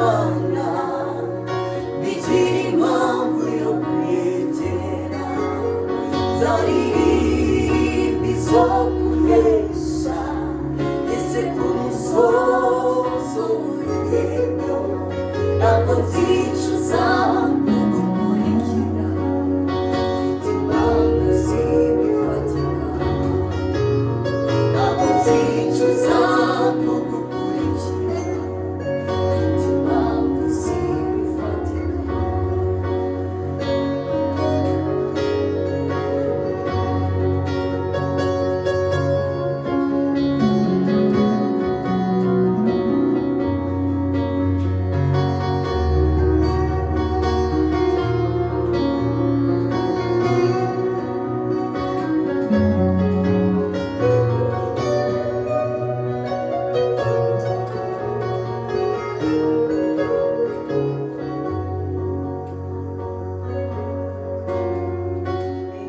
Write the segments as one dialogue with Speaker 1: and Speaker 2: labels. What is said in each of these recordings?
Speaker 1: Imana bigira impamvu yo kuyegera, zaririmba izo kunesha, ese ku musozo w'urugendo ntabwo nzicuza kugukurikira, mfite impamvu zibifatika, ntabwo nzicuza kugukurikira, mfite impamvu zibifatika.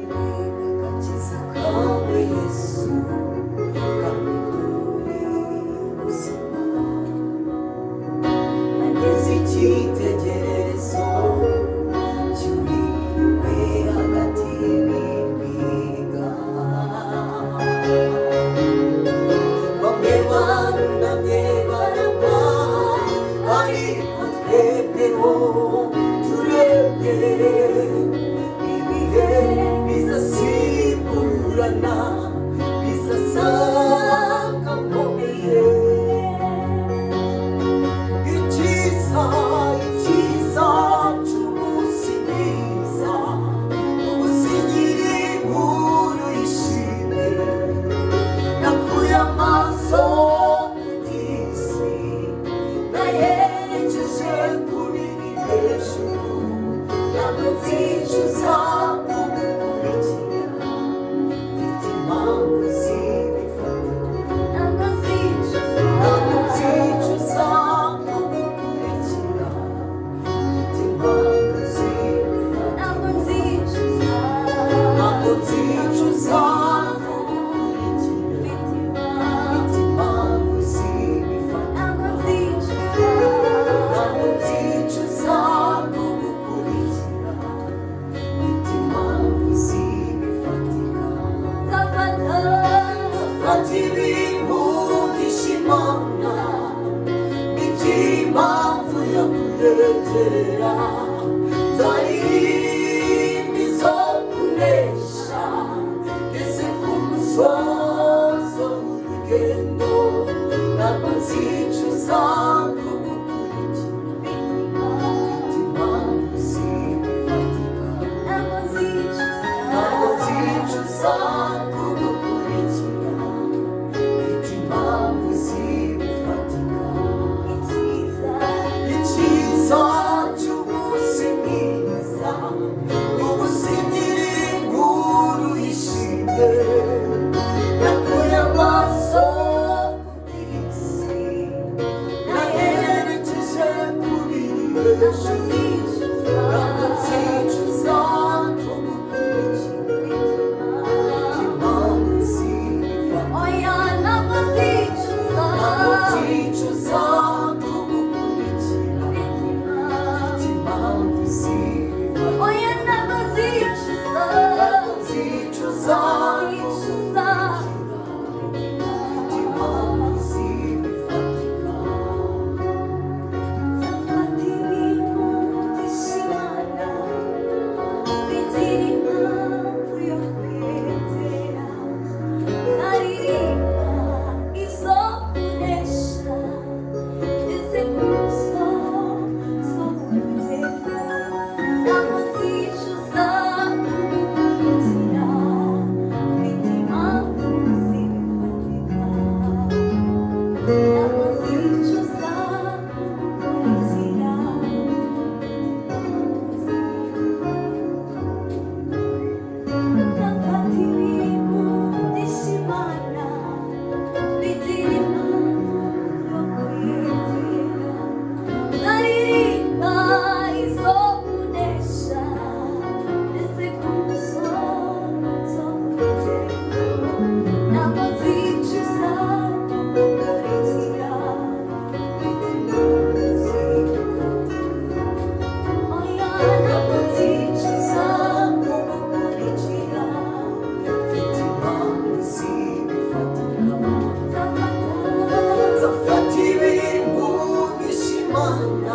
Speaker 1: Agakiza kawe Yesu kamikuri ubuzima, ageze icyitegererezo cy'ubwiriwe hagati y'ibigwiga, bamwe barunamye baragwa, ariko twebweho turebye ibihe bizasimburana, bizasanga nkomeye. Icyiza cy'umunsi mwiza, ubusinyiri inkuru y'ishimwe, nakuye amaso ku by'isi, nayerekeje ku biri hejuru, ntabwo nzicuza kugukurikira, mfite impamvu zibifatika, ntabwo nzicuza kugukurikira, mfite impamvu zibifatika, ntabwo nzicuza kugukurikira, mfite impamvu zibifatika, ntabwo nzicuza kugukurikira, mfite impamvu zibifatika. Zafata ibintu by'Imana bigira impamvu yo kuyegera, zaririmba izo kunesha, ngeze ku musozo w'urugendo ntabwo nzicuza kugukurikira, mfite impamvu zibifatika, ntabwo nzicuza kugukurikira, mfite impamvu zibifatika. Icyiza cy'umunsi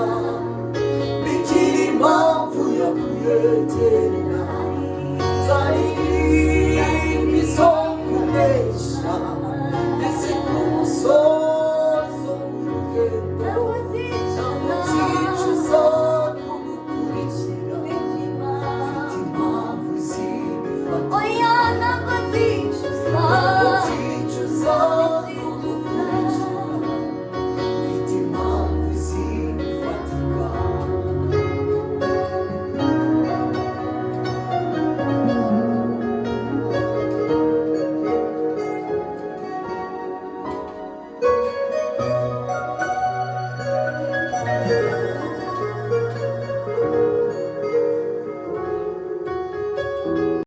Speaker 1: Imana